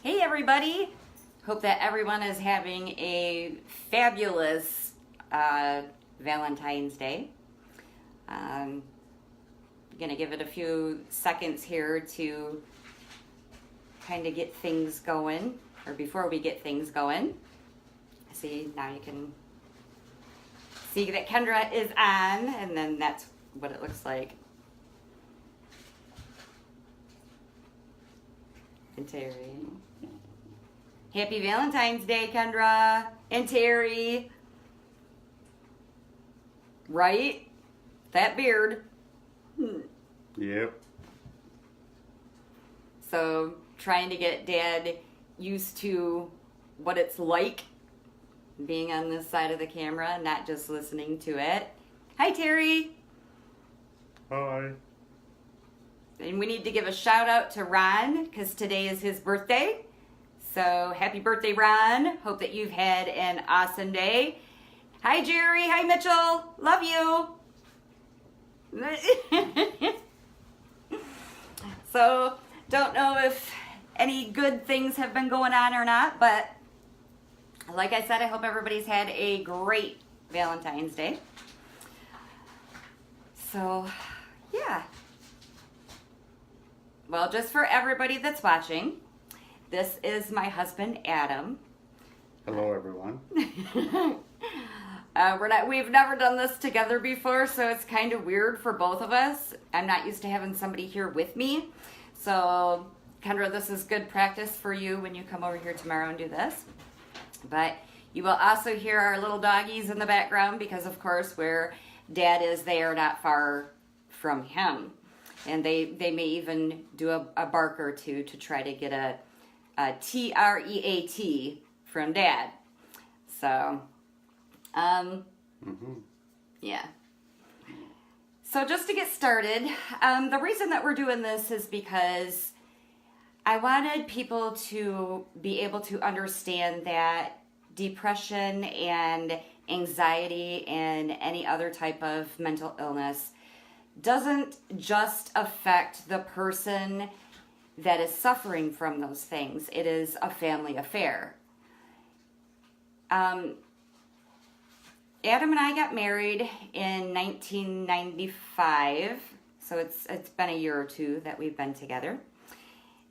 Hey everybody! Hope that everyone is having a fabulous Valentine's Day. I'm gonna give it a few seconds here to kind of get things going, or before we get things going. See, now you can see that Kendra is on, and then that's what it looks like. And Terry. Happy Valentine's Day, Kendra and Terry. Right? That beard. Yep. So, trying to get Dad used to what it's like being on this side of the camera, not just listening to it. Hi, Terry. Hi. And we need to give a shout out to Ron because today is his birthday. So happy birthday, Ron. Hope that you've had an awesome day. Hi, Jerry. Hi, Mitchell. Love you. So don't know if any good things have been going on or not, but like I said, I hope everybody's had a great Valentine's Day. So, yeah. Well, just for everybody that's watching, this is my husband, Adam. Hello, everyone. We've never done this together before, so it's kind of weird for both of us. I'm not used to having somebody here with me. So, Kendra, this is good practice for you when you come over here tomorrow and do this. But you will also hear our little doggies in the background because, of course, where Dad is, they are not far from him. And they may even do a bark or two to try to get a TREAT from Dad. So, yeah. So just to get started, the reason that we're doing this is because I wanted people to be able to understand that depression and anxiety and any other type of mental illness doesn't just affect the person that is suffering from those things. It is a family affair. Adam and I got married in 1995, so it's been a year or two that we've been together.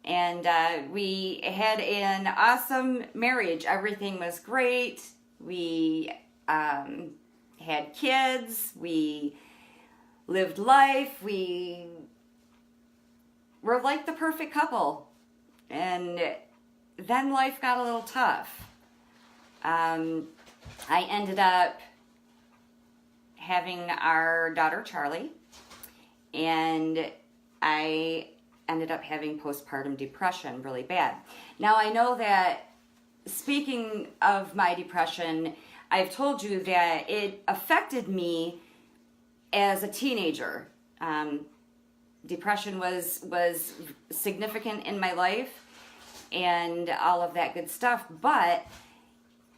And we had an awesome marriage. Everything was great. We had kids. We lived life. We were like the perfect couple. And then life got a little tough. I ended up having our daughter Charlie, and I ended up having postpartum depression really bad. Now I know that, speaking of my depression, I've told you that it affected me as a teenager. Depression was significant in my life and all of that good stuff, but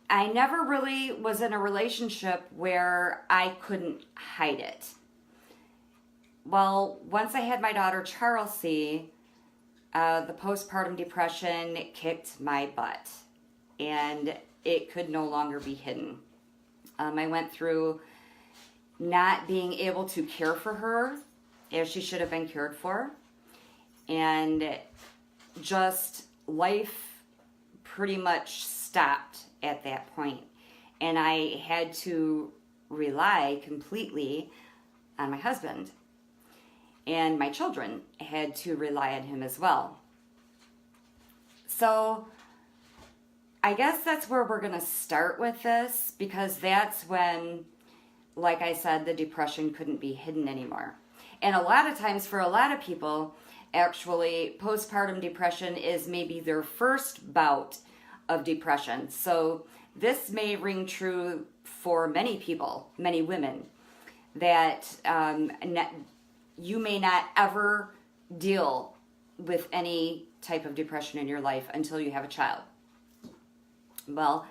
I never really was in a relationship where I couldn't hide it. Well, once I had my daughter Charlie, the postpartum depression kicked my butt, and it could no longer be hidden. I went through not being able to care for her as she should have been cared for, and just life pretty much stopped at that point, and I had to rely completely on my husband, and my children had to rely on him as well. So I guess that's where we're going to start with this, because that's when, like I said, the depression couldn't be hidden anymore. And a lot of times for a lot of people, actually, postpartum depression is maybe their first bout of depression. So this may ring true for many people, many women, that you may not ever deal with any type of depression in your life until you have a child. Well,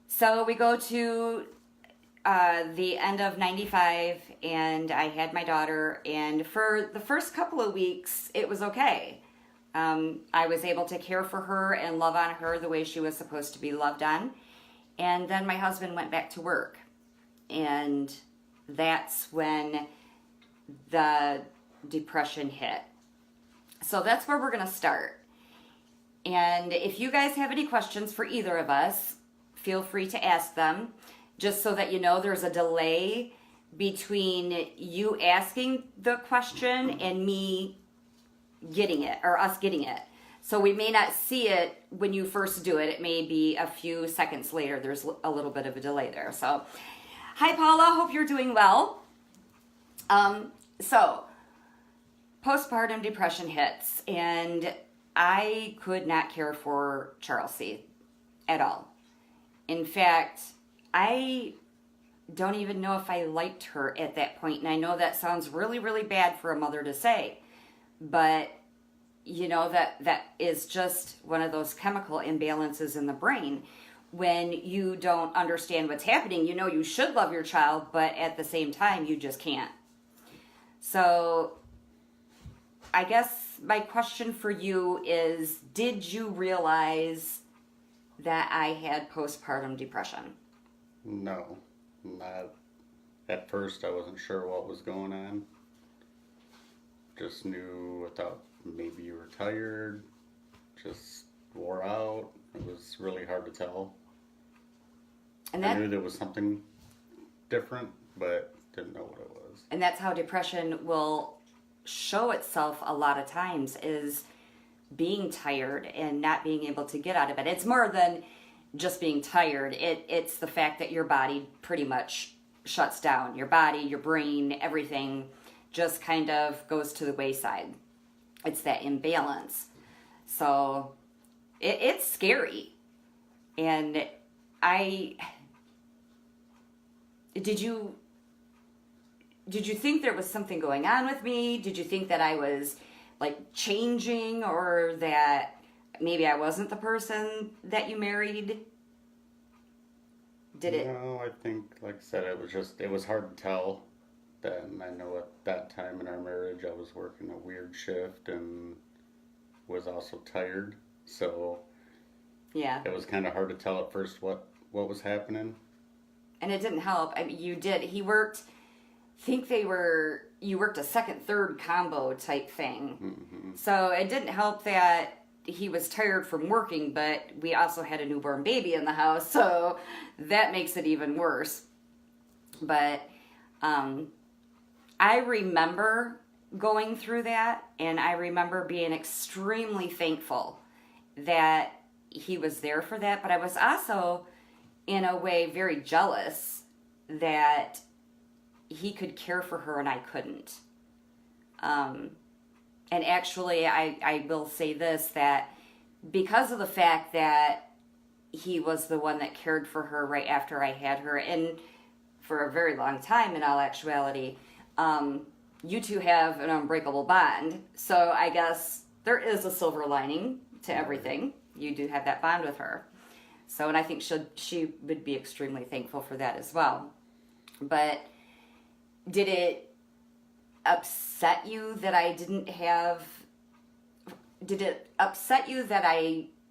so we go to the end of 95, and I had my daughter, and for the first couple of weeks, it was okay. I was able to care for her and love on her the way she was supposed to be loved on. And then my husband went back to work. And that's when the depression hit. So that's where we're going to start. And if you guys have any questions for either of us, feel free to ask them. Just so that you know, there's a delay between you asking the question and me getting it, or us getting it. So we may not see it when you first do it. It may be a few seconds later. There's a little bit of a delay there. So, hi Paula, hope you're doing well. So, postpartum depression hits, and I could not care for Charlesy at all. In fact, I don't even know if I liked her at that point, and I know that sounds really, really bad for a mother to say, but you know that is just one of those chemical imbalances in the brain. When you don't understand what's happening, you know you should love your child, but at the same time, you just can't. So I guess my question for you is, did you realize that I had postpartum depression? No, not at first. I wasn't sure what was going on. Just knew, I thought maybe you were tired, just wore out. It was really hard to tell. And I knew there was something different, but didn't know what it was. And that's how depression will show itself a lot of times, is being tired and not being able to get out of it. It's more than just being tired. It's the fact that your body pretty much shuts down. Your body, your brain, everything just kind of goes to the wayside. It's that imbalance. So it's scary. And did you think there was something going on with me? Did you think that I was like changing, or that maybe I wasn't the person that you married? No, I think, like I said, it was hard to tell. Then I know at that time in our marriage, I was working a weird shift and was also tired. So Yeah. it was kind of hard to tell at first what was happening. And it didn't help. I mean, you did. You worked a second, third combo type thing. Mm-hmm. So it didn't help that he was tired from working, but we also had a newborn baby in the house, so that makes it even worse. But I remember going through that, and I remember being extremely thankful that he was there for that, but I was also, in a way, very jealous that he could care for her and I couldn't. And actually, I will say this, that because of the fact that he was the one that cared for her right after I had her, and for a very long time in all actuality, you two have an unbreakable bond. So I guess there is a silver lining to everything. You do have that bond with her. So, and I think she would be extremely thankful for that as well. But did it upset you that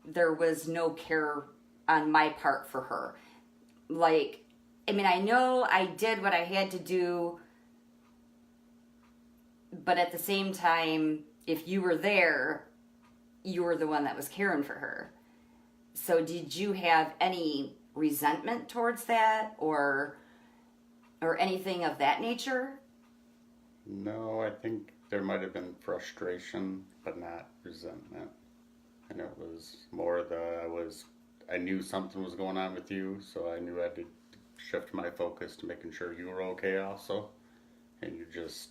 there was no care on my part for her? Like, I mean, I know I did what I had to do, but at the same time, if you were there, you were the one that was caring for her. So did you have any resentment towards that, or anything of that nature? No, I think there might have been frustration, but not resentment. And it was more I knew something was going on with you, so I knew I had to shift my focus to making sure you were okay also. And you just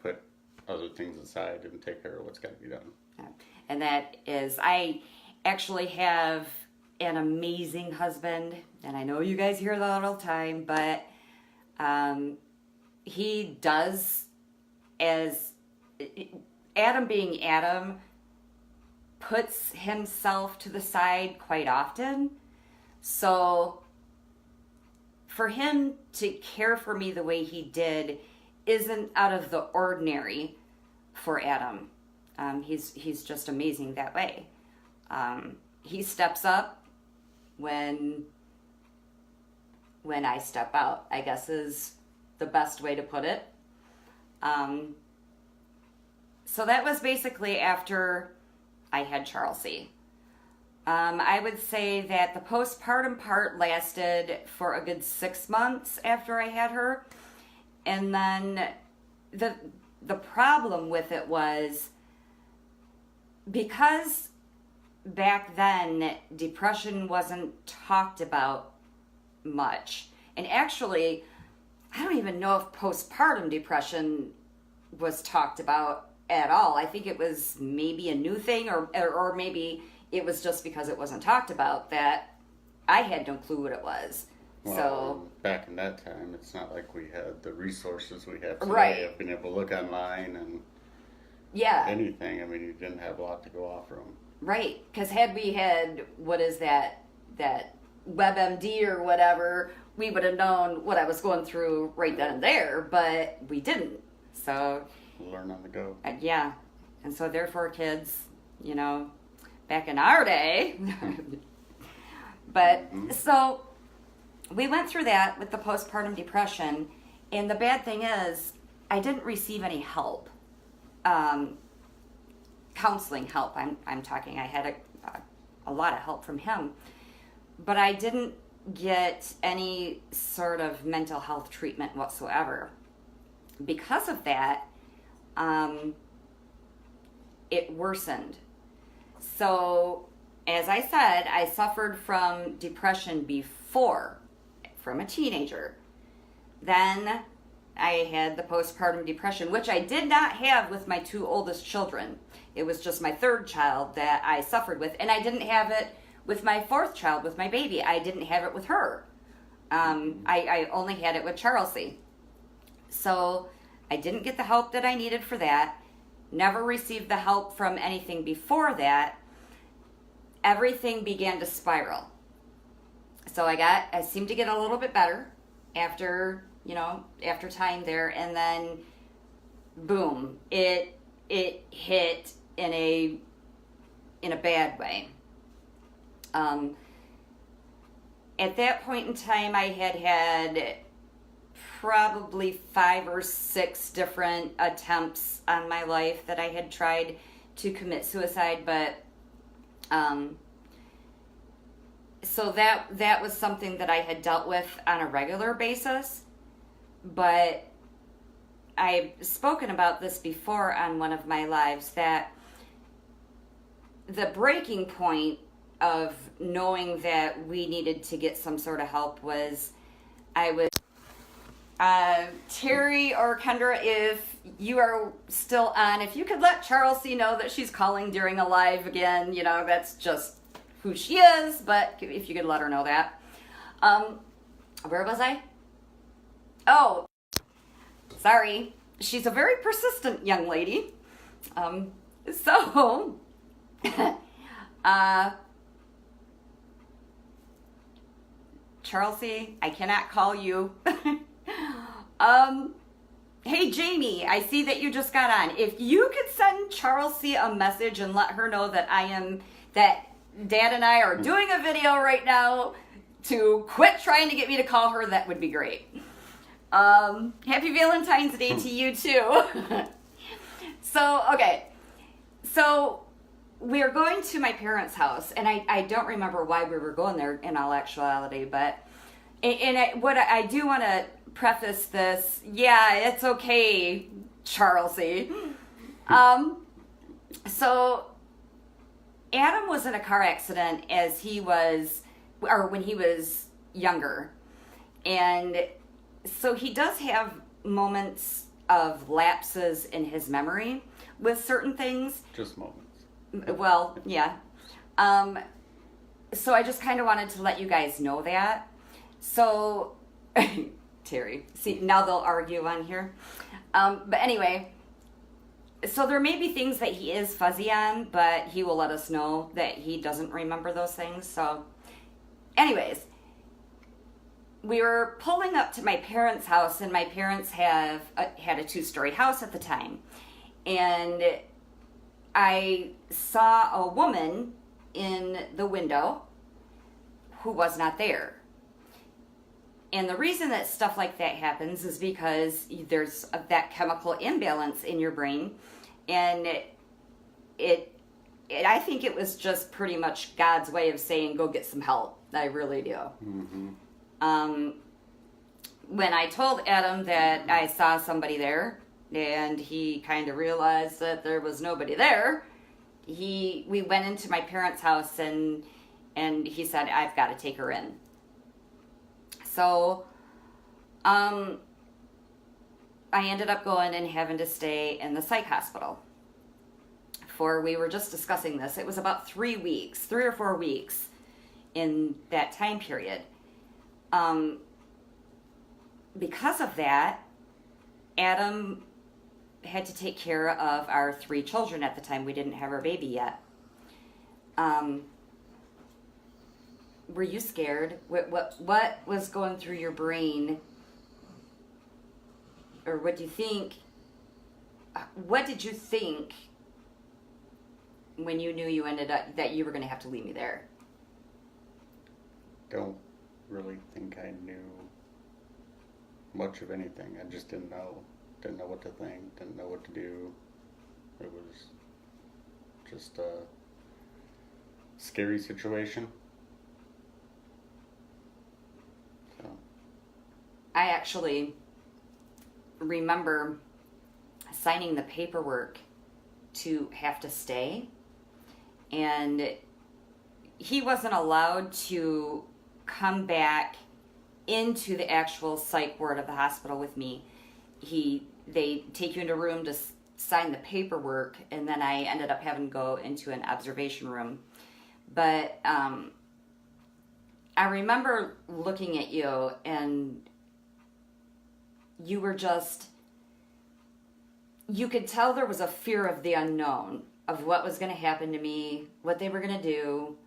put other things aside and take care of what's got to be done. And that is, I actually have an amazing husband, and I know you guys hear that all the time, but he does, as Adam being Adam, puts himself to the side quite often. So for him to care for me the way he did isn't out of the ordinary for Adam. He's just amazing that way. He steps up when I step out, I guess is the best way to put it. So that was basically after I had Charlesy. I would say that the postpartum part lasted for a good 6 months after I had her. And then the problem with it was because back then depression wasn't talked about much. And actually, I don't even know if postpartum depression was talked about at all. I think it was maybe a new thing, or maybe it was just because it wasn't talked about that I had no clue what it was. Well, so back in that time, it's not like we had the resources we have today Right. of being able to look online and yeah, anything. I mean, you didn't have a lot to go off from. right. Because had we had, what is that WebMD or whatever, we would have known what I was going through right then and there, but we didn't. So Learn on the go. yeah, and so therefore, kids, back in our day. But so we went through that with the postpartum depression, and the bad thing is I didn't receive any help, counseling help. I'm talking. I had a lot of help from him, but I didn't get any sort of mental health treatment whatsoever. Because of that, it worsened. So, as I said, I suffered from depression before, from a teenager. Then I had the postpartum depression, which I did not have with my 2 oldest children. It was just my 3rd child that I suffered with, and I didn't have it with my 4th child, with my baby. I didn't have it with her. I only had it with Charlesy. So I didn't get the help that I needed for that. Never received the help from anything before that. Everything began to spiral. So I seemed to get a little bit better after time there, and then boom, it hit in a bad way. At that point in time, I had probably 5 or 6 different attempts on my life that I had tried to commit suicide, but so that was something that I had dealt with on a regular basis. But I've spoken about this before on one of my lives, that the breaking point of knowing that we needed to get some sort of help was Terry or Kendra, if you are still on, if you could let Charlesy know that she's calling during a live again, that's just who she is, but if you could let her know that. Where was I? Oh, sorry. She's a very persistent young lady. Charlesy, I cannot call you. Hey Jamie, I see that you just got on. If you could send Charlesy a message and let her know that that Dad and I are doing a video right now to quit trying to get me to call her, that would be great. Happy Valentine's Day to you too. So we're going to my parents' house, and I don't remember why we were going there in all actuality, but what I do want to preface this, yeah, it's okay, Charlesy. So Adam was in a car accident when he was younger, and so he does have moments of lapses in his memory with certain things. Just moments. Well, yeah. So I just kind of wanted to let you guys know that. So, Terry, see, now they'll argue on here. But anyway, so there may be things that he is fuzzy on, but he will let us know that he doesn't remember those things. So, anyways, we were pulling up to my parents' house, and my parents had a 2-story house at the time. And I saw a woman in the window who was not there. And the reason that stuff like that happens is because there's that chemical imbalance in your brain, and I think it was just pretty much God's way of saying, go get some help. I really do. Mm-hmm. When I told Adam that I saw somebody there, and he kind of realized that there was nobody there, we went into my parents' house, and he said, I've got to take her in. So, I ended up going and having to stay in the psych hospital. We were just discussing this. It was about 3 or 4 weeks in that time period. Because of that, Adam had to take care of our 3 children at the time. We didn't have our baby yet. Were you scared? What was going through your brain? Or what do you think? What did you think when you knew you ended up that you were going to have to leave me there? Don't really think I knew much of anything. I just didn't know what to think, didn't know what to do. It was just a scary situation. So I actually remember signing the paperwork to have to stay, and he wasn't allowed to come back into the actual psych ward of the hospital with me. They take you into a room to sign the paperwork, and then I ended up having to go into an observation room. But I remember looking at you, and you were just, you could tell there was a fear of the unknown, of what was going to happen to me, what they were going to do.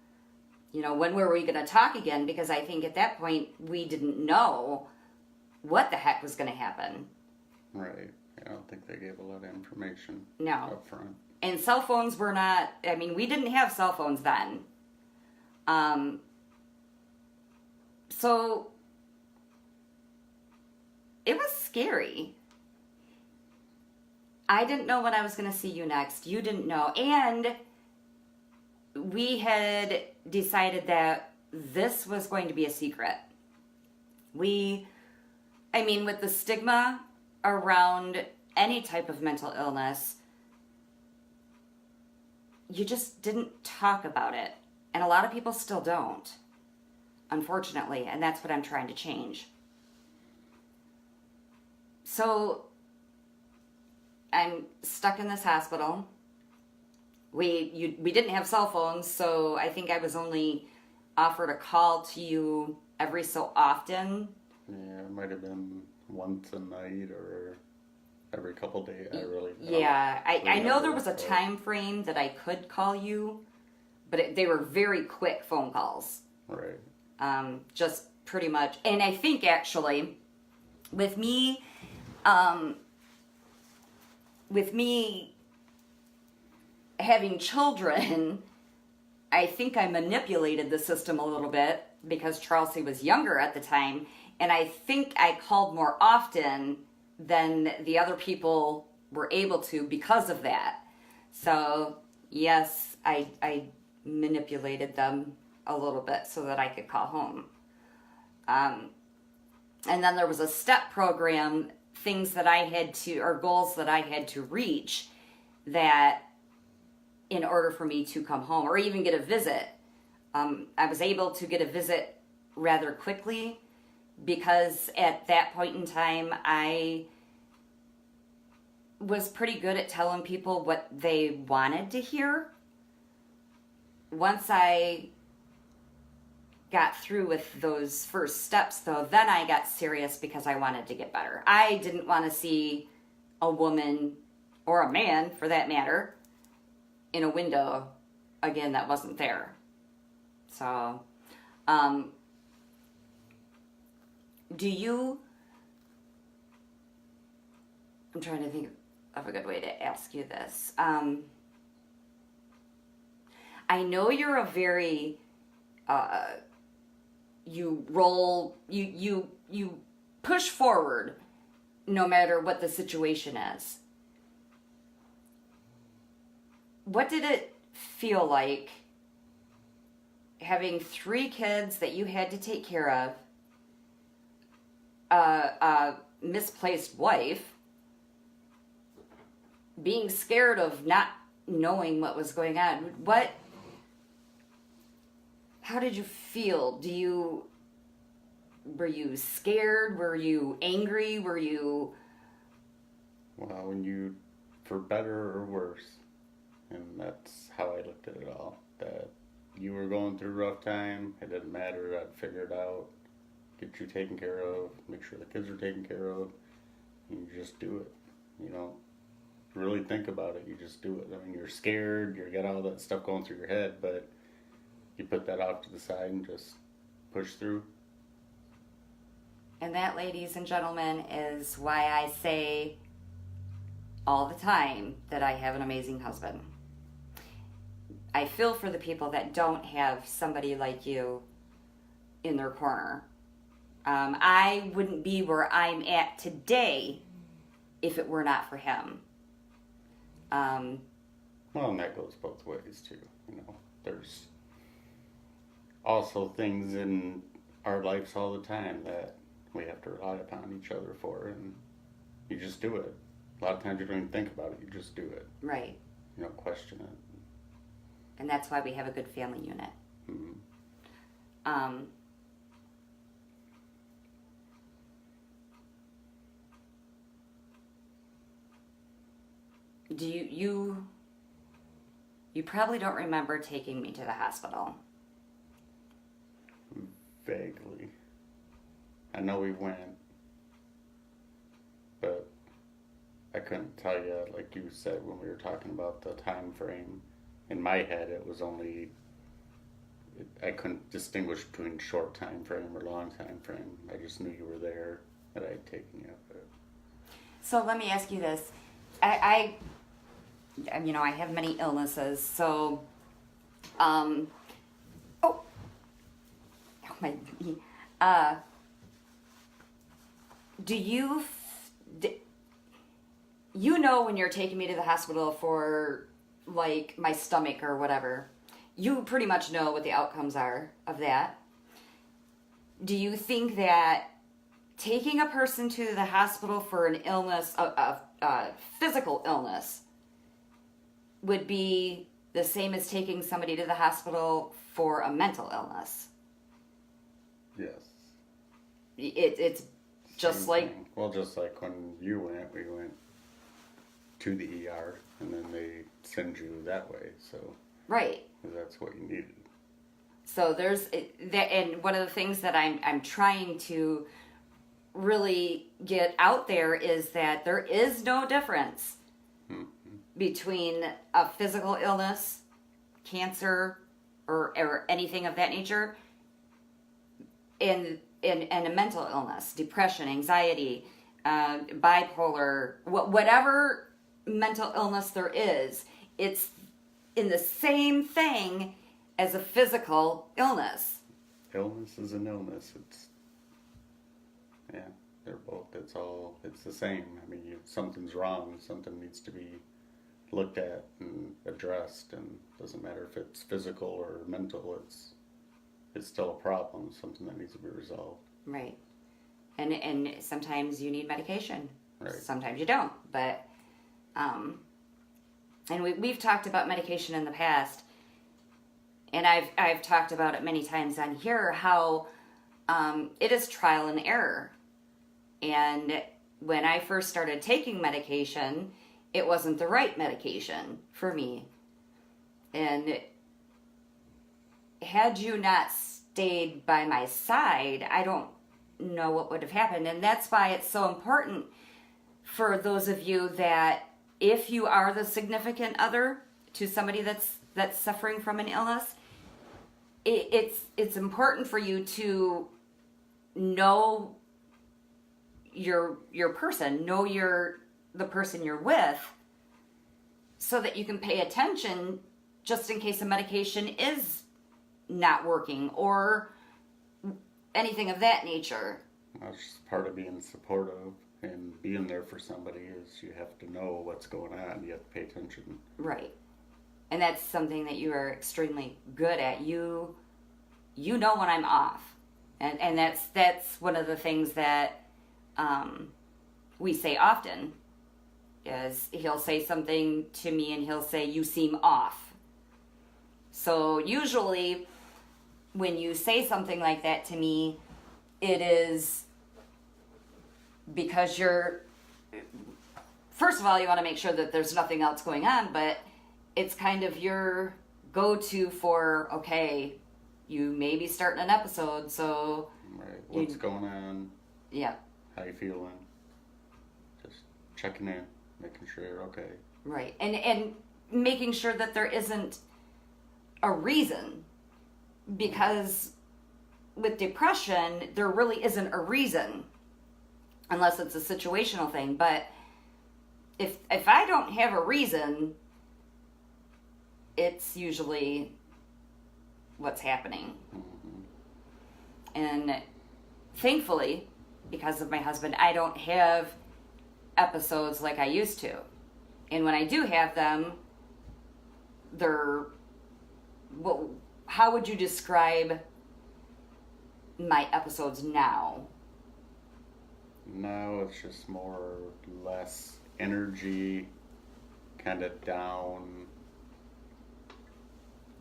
When were we going to talk again? Because I think at that point we didn't know what the heck was going to happen. right. I don't think they gave a lot of information No. up front. And cell phones were not, we didn't have cell phones then. So it was scary. I didn't know when I was going to see you next. You didn't know. And we had decided that this was going to be a secret. With the stigma around any type of mental illness, you just didn't talk about it. And a lot of people still don't, unfortunately, and that's what I'm trying to change. So I'm stuck in this hospital. We didn't have cell phones, so I think I was only offered a call to you every so often. Yeah, it might have been once a night or every couple days. I know there was a time frame that I could call you, but they were very quick phone calls. Right. Just pretty much. And I think actually, with me having children, I think I manipulated the system a little bit because Charlesy was younger at the time, and I think I called more often than the other people were able to because of that. So yes, I manipulated them a little bit so that I could call home. And then there was a step program, things that I had to, or goals that I had to reach, that in order for me to come home or even get a visit. I was able to get a visit rather quickly because at that point in time, I was pretty good at telling people what they wanted to hear. Once I got through with those first steps, though, then I got serious because I wanted to get better. I didn't want to see a woman, or a man for that matter, in a window again that wasn't there. So, do you, I'm trying to think of a good way to ask you this. I know you're a very you push forward no matter what the situation is. What did it feel like having 3 kids that you had to take care of, a misplaced wife, being scared of not knowing what was going on? How did you feel? Were you scared? Were you angry? Were you... Well, for better or worse, and that's how I looked at it all, that you were going through a rough time, it didn't matter, I'd figure it out, get you taken care of, make sure the kids are taken care of, and you just do it, you know, really think about it, you just do it. I mean, you're scared, you got all that stuff going through your head, but you put that off to the side and just push through. And that, ladies and gentlemen, is why I say all the time that I have an amazing husband. I feel for the people that don't have somebody like you in their corner. I wouldn't be where I'm at today if it were not for him. Well, and that goes both ways too. You know, there's also things in our lives all the time that we have to rely upon each other for, and you just do it. A lot of times you don't even think about it, you just do it. Right. You don't question it. And that's why we have a good family unit. Mm-hmm. Do you probably don't remember taking me to the hospital. Vaguely. I know we went, but I couldn't tell you, like you said when we were talking about the time frame. In my head, it was only, I couldn't distinguish between short time frame or long time frame. I just knew you were there, that I had taken you. But So let me ask you this. I have many illnesses, so, oh my knee. Do you, you know when you're taking me to the hospital for, like, my stomach or whatever, you pretty much know what the outcomes are of that. Do you think that taking a person to the hospital for an illness, a physical illness, would be the same as taking somebody to the hospital for a mental illness? yes. It's just Same like... thing. Well, just like when you went, we went to the ER, and then they send you that way, so... Right. That's what you needed. So and one of the things that I'm trying to really get out there is that there is no difference between a physical illness, cancer, or anything of that nature, and a mental illness, depression, anxiety, bipolar, whatever mental illness there is, it's in the same thing as a physical illness. Illness is an illness. They're both, it's the same. I mean, something's wrong, something needs to be looked at and addressed, and it doesn't matter if it's physical or mental, it's still a problem, something that needs to be resolved. Right. And sometimes you need medication. Right. Sometimes you don't. But, and we've talked about medication in the past, and I've talked about it many times on here, how it is trial and error. And when I first started taking medication, it wasn't the right medication for me. And had you not stayed by my side, I don't know what would have happened. And that's why it's so important for those of you that, if you are the significant other to somebody that's suffering from an illness, it's important for you to know your person, know the person you're with, so that you can pay attention just in case a medication is not working or anything of that nature. That's just part of being supportive and being there for somebody is you have to know what's going on. You have to pay attention. Right. And that's something that you are extremely good at. You know when I'm off. And that's one of the things that we say often is he'll say something to me and he'll say, you seem off. So usually when you say something like that to me, it is because first of all, you want to make sure that there's nothing else going on, but it's kind of your go-to for, okay, you may be starting an episode, so... Right, what's going on? Yeah. How you feeling? Just checking in, making sure you're okay. Right, and making sure that there isn't a reason, because with depression, there really isn't a reason, unless it's a situational thing, but if I don't have a reason, it's usually what's happening. And thankfully, because of my husband, I don't have episodes like I used to. And when I do have them, well, how would you describe my episodes now? Now it's just more, less energy, kind of down,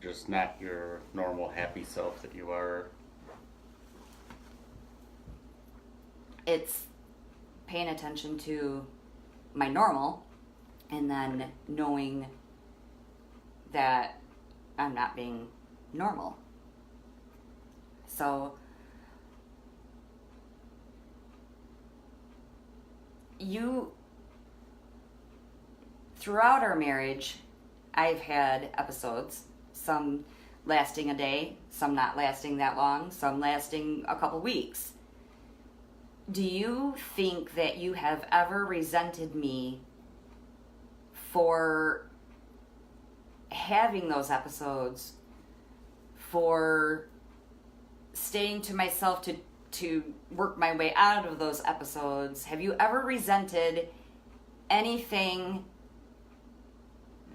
just not your normal happy self that you are. It's paying attention to my normal and then knowing that I'm not being normal. So throughout our marriage, I've had episodes, some lasting a day, some not lasting that long, some lasting a couple weeks. Do you think that you have ever resented me for having those episodes, for staying to myself to work my way out of those episodes? Have you ever resented anything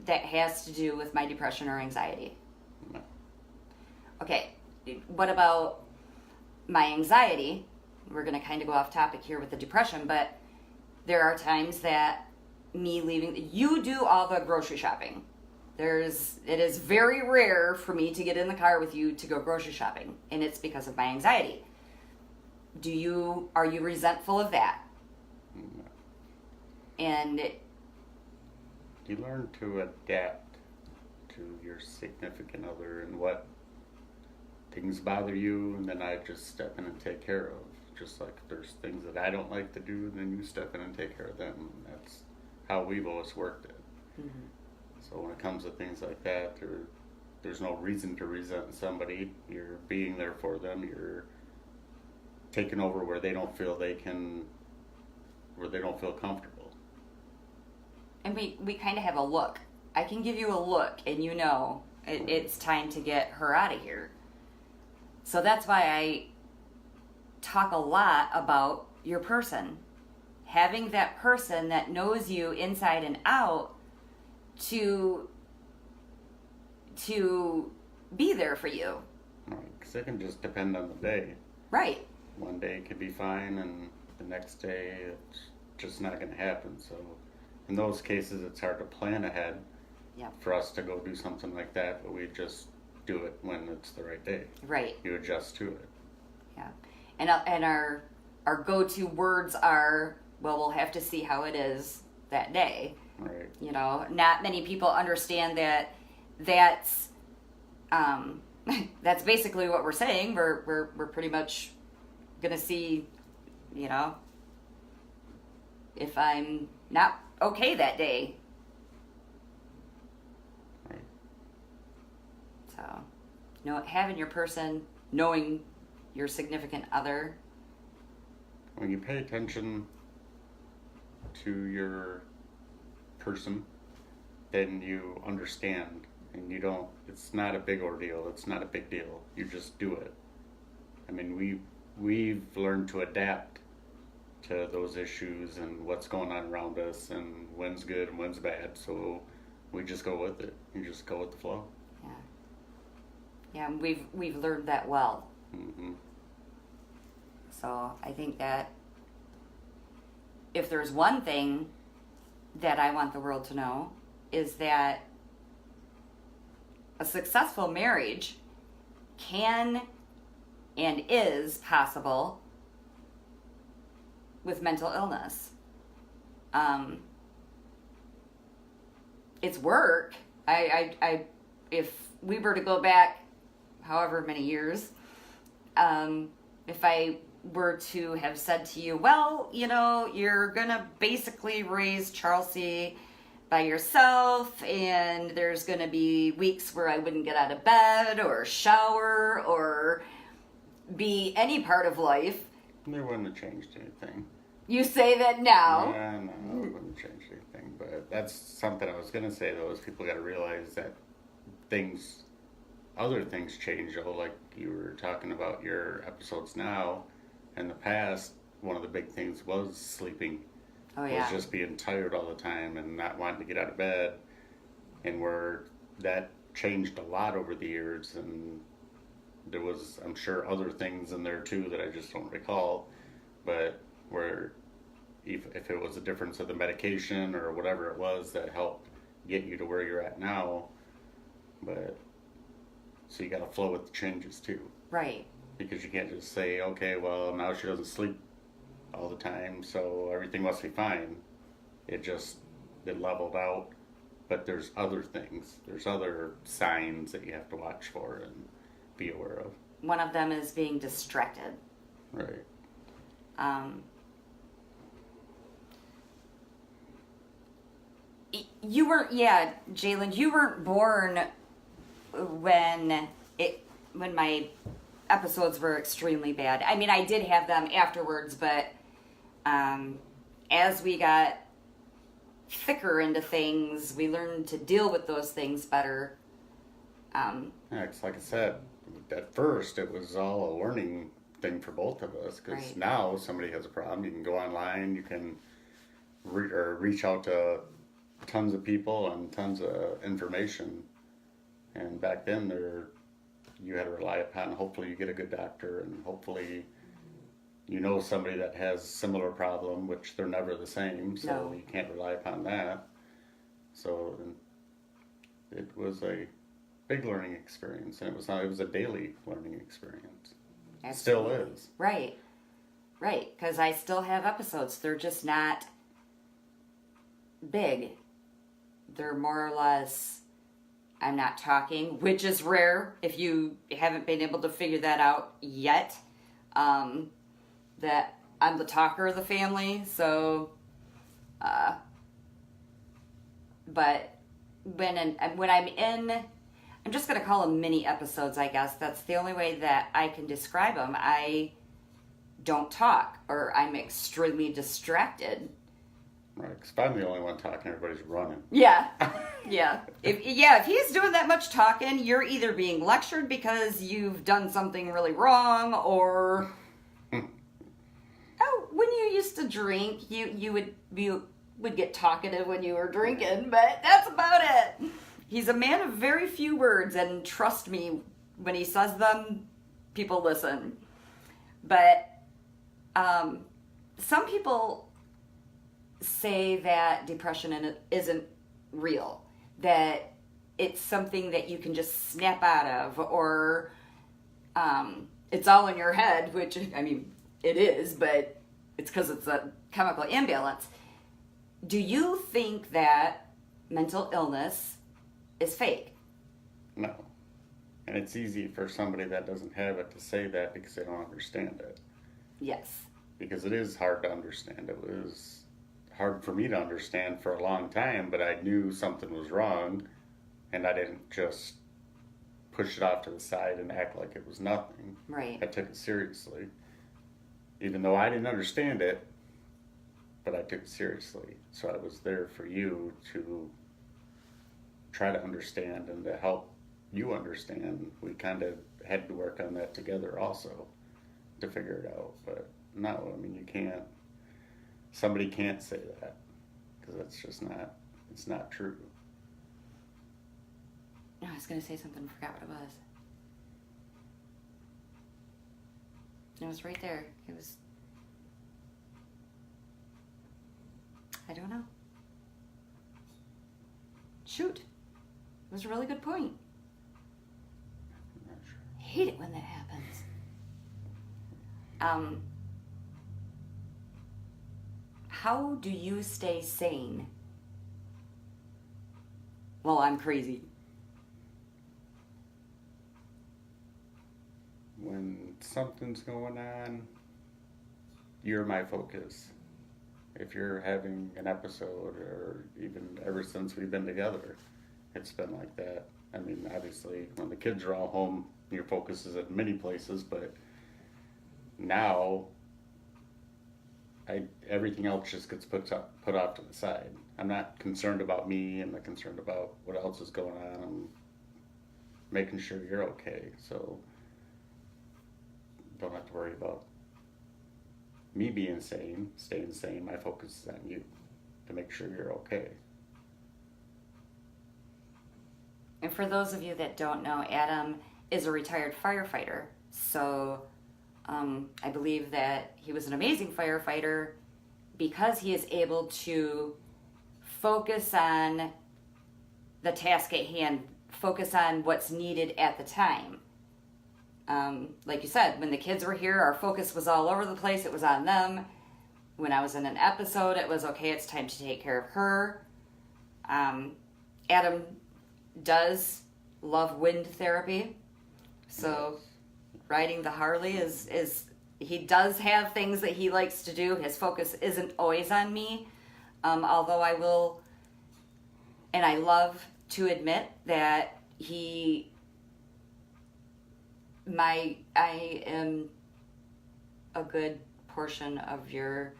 that has to do with my depression or anxiety? No. Okay, what about my anxiety? We're going to kind of go off topic here with the depression, but there are times that me leaving, you do all the grocery shopping. It is very rare for me to get in the car with you to go grocery shopping, and it's because of my anxiety. Are you resentful of that? No. And You learn to adapt to your significant other and what things bother you, and then I just step in and take care of. Just like there's things that I don't like to do, then you step in and take care of them. That's how we've always worked it. mm-hmm. So when it comes to things like that, there's no reason to resent somebody. You're being there for them. You're taking over where they don't feel comfortable. And we kind of have a look. I can give you a look, and you know it's time to get her out of here. So that's why I talk a lot about your person. Having that person that knows you inside and out to be there for you. Because it can just depend on the day. Right. One day it could be fine, and the next day it's just not going to happen. So in those cases, it's hard to plan ahead for us to go do something like that, but we just do it when it's the right day. Right. You adjust to it. Yeah. And our go-to words are, well, we'll have to see how it is that day. Right. You know, not many people understand that that's that's basically what we're saying. We're pretty much gonna see, you know, if I'm not okay that day. Right. So, having your person, knowing your significant other. When you pay attention to your person, then you understand And you don't, it's not a big ordeal, it's not a big deal. You just do it. I mean, we've learned to adapt to those issues and what's going on around us and when's good and when's bad. So we just go with it. You just go with the flow. Yeah. Yeah, and we've learned that well. Mm-hmm. So I think that if there's one thing that I want the world to know is that a successful marriage can and is possible with mental illness. It's work. If we were to go back however many years, if I were to have said to you, well, you know, you're gonna basically raise Chelsea by yourself, and there's gonna be weeks where I wouldn't get out of bed or shower or be any part of life. They wouldn't have changed anything. You say that now. Yeah, no, it wouldn't change anything. But that's something I was going to say, though, is people got to realize that other things change. Though, like you were talking about your episodes now. In the past, one of the big things was sleeping. Oh, yeah. Was just being tired all the time and not wanting to get out of bed. And where that changed a lot over the years. And there was, I'm sure, other things in there, too, that I just don't recall. But where if it was a difference of the medication or whatever it was that helped get you to where you're at now, but so you got to flow with the changes too, Right. because you can't just say, okay, well, now she doesn't sleep all the time, so everything must be fine. It leveled out, but there's other things, there's other signs that you have to watch for and be aware of. One of them is being distracted. Right. You weren't, yeah, Jalen, you weren't born when my episodes were extremely bad. I mean, I did have them afterwards, but as we got thicker into things, we learned to deal with those things better. Yeah, it's like I said, at first it was all a learning thing for both of us, because Right. now somebody has a problem, you can go online, you can reach out to tons of people and tons of information. And back then, you had to rely upon, hopefully you get a good doctor, and hopefully you know somebody that has a similar problem, which they're never the same, so No. you can't rely upon that. So it was a big learning experience, and it was a daily learning experience. Still Absolutely. is. Right. Right. Because I still have episodes. They're just not big. They're more or less, I'm not talking, which is rare if you haven't been able to figure that out yet. That I'm the talker of the family. So, but when I'm in, I'm just going to call them mini episodes, I guess. That's the only way that I can describe them. I don't talk, or I'm extremely distracted. Right, because if I'm the only one talking, everybody's running. Yeah, yeah. If he's doing that much talking, you're either being lectured because you've done something really wrong, or when you used to drink, you would get talkative when you were drinking, but that's about it. He's a man of very few words, and trust me, when he says them, people listen. But some people say that depression isn't real, that it's something that you can just snap out of, or it's all in your head, which, I mean, it is, but it's because it's a chemical imbalance. Do you think that mental illness is fake? No. And it's easy for somebody that doesn't have it to say that because they don't understand it. Yes. Because it is hard to understand. It was hard for me to understand for a long time, but I knew something was wrong, and I didn't just push it off to the side and act like it was nothing. Right. I took it seriously. Even though I didn't understand it, but I took it seriously. So I was there for you to try to understand and to help you understand. We kind of had to work on that together also to figure it out. But no, I mean, you can't, somebody can't say that because that's just not, it's not true. No, I was going to say something, forgot what it was. It was right there. It was, I don't know. Shoot. It was a really good point. I'm not sure. I hate it when that happens. How do you stay sane? Well, I'm crazy. When something's going on, you're my focus. If you're having an episode, or even ever since we've been together, it's been like that. I mean, obviously, when the kids are all home, your focus is at many places, but now everything else just gets put off to the side. I'm not concerned about me. I'm not concerned about what else is going on. I'm making sure you're okay. So don't have to worry about me being sane, staying sane. My focus is on you to make sure you're okay. And for those of you that don't know, Adam is a retired firefighter. So I believe that he was an amazing firefighter because he is able to focus on the task at hand, focus on what's needed at the time. Like you said, when the kids were here, our focus was all over the place. It was on them. When I was in an episode, it was, okay, it's time to take care of her. Adam does love wind therapy. So riding the Harley is he does have things that he likes to do. His focus isn't always on me. Although I will, and I love to admit that I am a good portion of your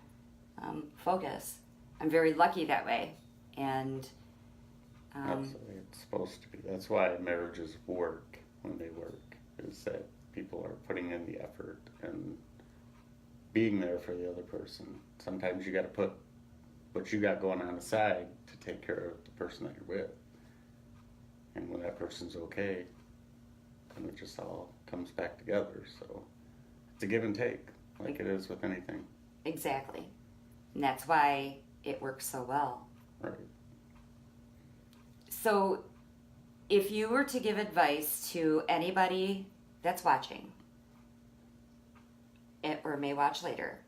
focus. I'm very lucky that way. And Absolutely, it's supposed to be. That's why marriages work when they work, is that people are putting in the effort and being there for the other person. Sometimes you got to put what you got going on aside to take care of the person that you're with. And when that person's okay, then it just all comes back together. So it's a give and take, like it is with anything. exactly. And that's why it works so well. Right. So if you were to give advice to anybody that's watching it or may watch later,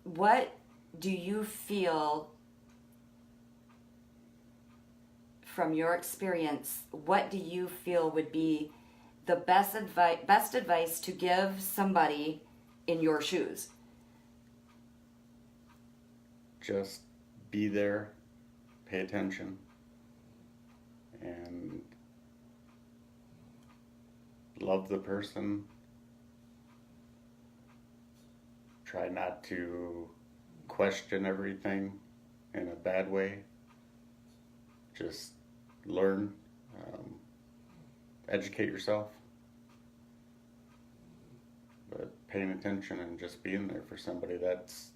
what do you feel from your experience, what do you feel would be the best advice to give somebody in your shoes? Just be there, pay attention, and love the person. Try not to question everything in a bad way. Just learn, educate yourself, but paying attention and just being there for somebody, that's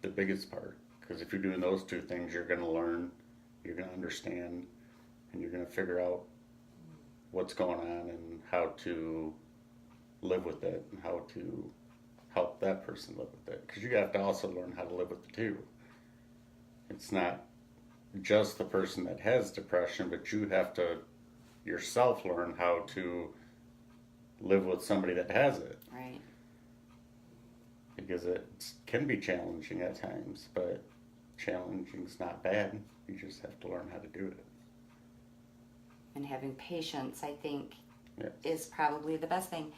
the biggest part. Because if you're doing those two things, you're going to learn, you're going to understand, and you're going to figure out what's going on and how to live with it and how to help that person live with it. Because you have to also learn how to live with it too. It's not just the person that has depression, but you have to yourself learn how to live with somebody that has it. Right. Because it can be challenging at times, but challenging's not bad. You just have to learn how to do it. And having patience, I think, Yes. is probably the best thing.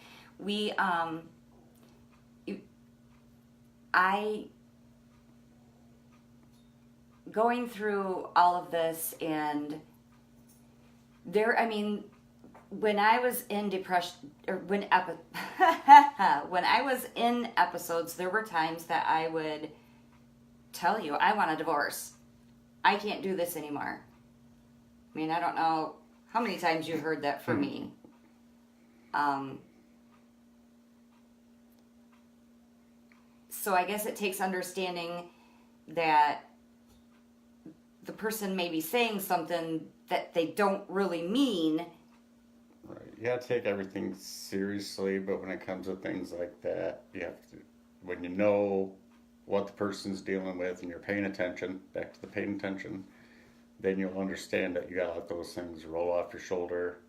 Going through all of this, and when I was in depression, or when I was in episodes, there were times that I would tell you, I want a divorce. I can't do this anymore. I mean, I don't know how many times you've heard that from me. So I guess it takes understanding that the person may be saying something that they don't really mean. Right. You have to take everything seriously, but when it comes to things like that, you have to, when you know what the person's dealing with and you're paying attention, back to the paying attention, then you'll understand that you gotta let those things roll off your shoulder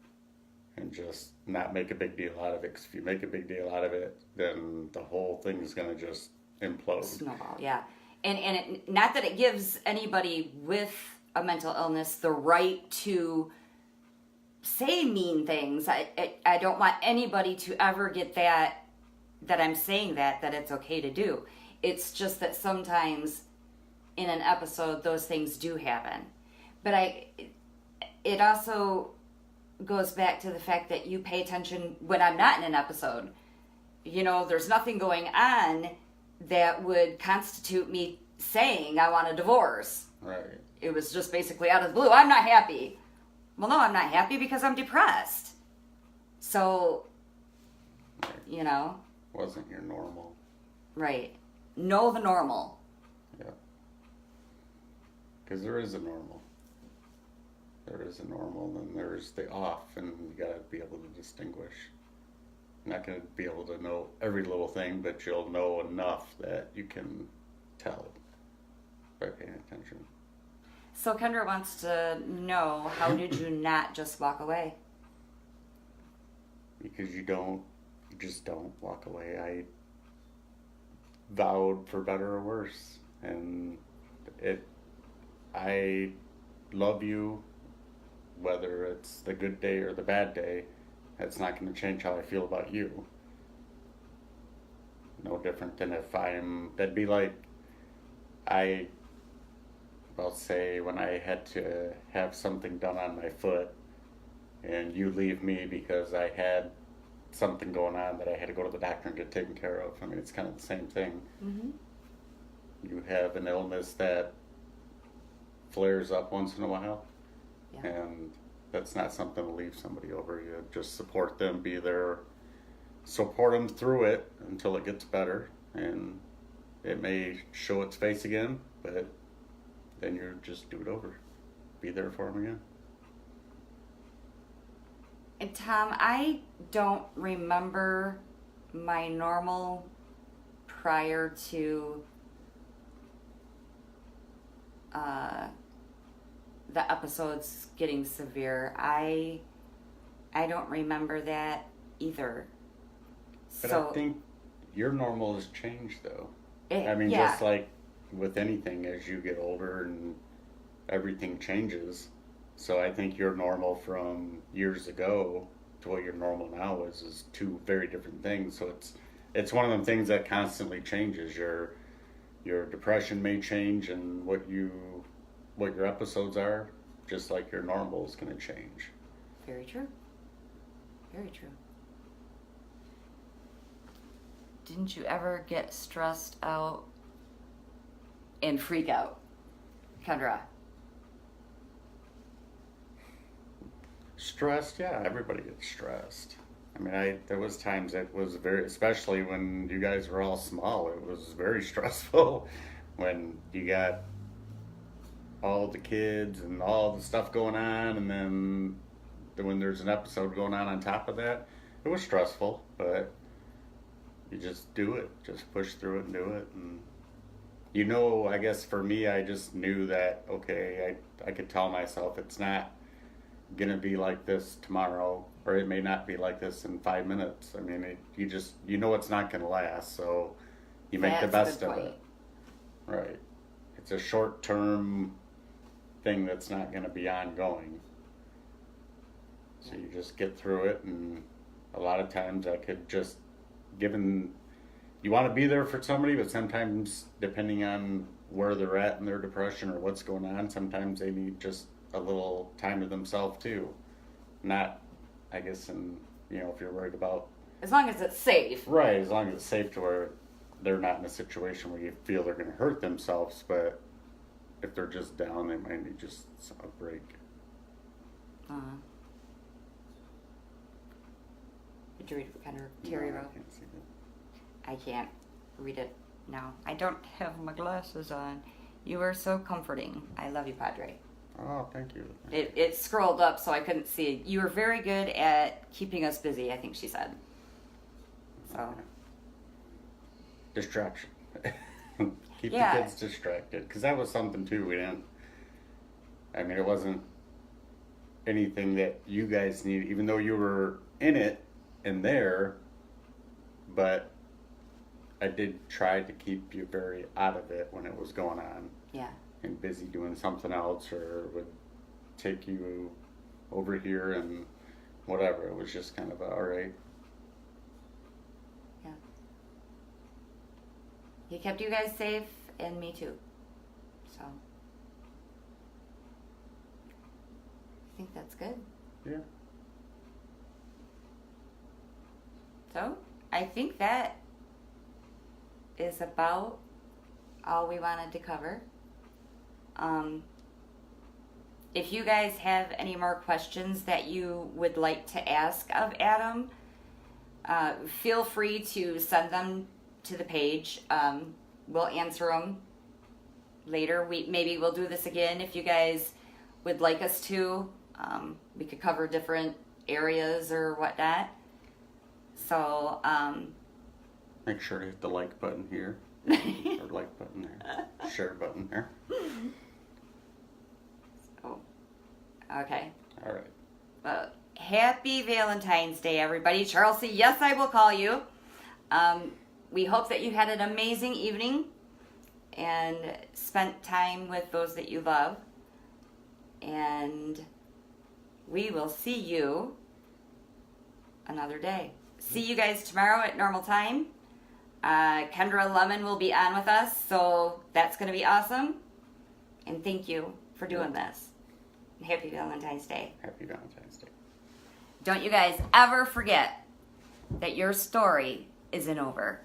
and just not make a big deal out of it. 'Cause if you make a big deal out of it, then the whole thing is gonna just implode. Snowball, yeah. And not that it gives anybody with a mental illness the right to say mean things. I don't want anybody to ever get that I'm saying that it's okay to do. It's just that sometimes in an episode those things do happen. But it also goes back to the fact that you pay attention when I'm not in an episode. You know, there's nothing going on that would constitute me saying I want a divorce. Right. It was just basically out of the blue. I'm not happy. Well, no, I'm not happy because I'm depressed. So, you know. Wasn't your normal. Right. Know the normal. Yeah. Because there is a normal. There is a normal, and there's the off, and you gotta be able to distinguish. You're not gonna be able to know every little thing, but you'll know enough that you can tell by paying attention. So Kendra wants to know, how did you not just walk away? Because you just don't walk away. I vowed for better or worse, and I love you, whether it's the good day or the bad day. That's not going to change how I feel about you. No different than if that'd be like, I'll say when I had to have something done on my foot and you leave me because I had something going on that I had to go to the doctor and get taken care of. I mean, it's kind of the same thing. Mm-hmm. You have an illness that flares up once in a while, Yeah. and that's not something to leave somebody over. You just support them, be there, support them through it until it gets better, and it may show its face again, but then you just do it over. Be there for them again. And Tom, I don't remember my normal prior to the episodes getting severe. I don't remember that either. But So I think your normal has changed, though. yeah. Just like with anything, as you get older and everything changes. So I think your normal from years ago to what your normal now is two very different things. So it's one of them things that constantly changes. Your depression may change, and what your episodes are, just like your normal is going to change. Very true. Very true. Didn't you ever get stressed out and freak out, Kendra? Stressed, yeah, everybody gets stressed. I mean, there was times it was especially when you guys were all small, it was very stressful when you got all the kids and all the stuff going on, and then when there's an episode going on top of that, it was stressful, but you just do it, just push through it and do it. And I guess for me, I just knew that, okay, I could tell myself it's not gonna be like this tomorrow, or it may not be like this in 5 minutes. I mean, you know it's not gonna last, so you make the best of it. Right. It's a short-term thing that's not gonna be ongoing. So you just get through it, and a lot of times I could just, you want to be there for somebody, but sometimes depending on where they're at in their depression or what's going on, sometimes they need just a little time to themselves too. Not, I guess, if you're worried about, As long as it's safe. right, as long as it's safe to where they're not in a situation where you feel they're going to hurt themselves, but if they're just down, they might need just a break. Did you read kind of Terry No, I wrote? can't see that. I can't read it now. I don't have my glasses on. You are so comforting. I love you, Padre. Oh, thank you. It scrolled up so I couldn't see it. You were very good at keeping us busy, I think she said. So, Distraction. Keep Yeah. the kids distracted. Because that was something too. We didn't. I mean, it wasn't anything that you guys needed, even though you were in it and there. But I did try to keep you very out of it when it was going on. yeah. And busy doing something else, or would take you over here and whatever. It was just kind of all right. Yeah. He kept you guys safe, and me too. So, I think that's good. Yeah. So, I think that is about all we wanted to cover. If you guys have any more questions that you would like to ask of Adam, feel free to send them to the page. We'll answer them later. Maybe we'll do this again if you guys would like us to. We could cover different areas or whatnot. So, Make sure to hit the like button here, or like button there, share button there. oh, okay. All right. Well, happy Valentine's Day, everybody. Charlesy, yes, I will call you. We hope that you had an amazing evening and spent time with those that you love. And we will see you another day. See you guys tomorrow at normal time. Kendra Lemon will be on with us, so that's going to be awesome. And thank you for doing this. Happy Valentine's Day. Happy Valentine's Day. Don't you guys ever forget that your story isn't over.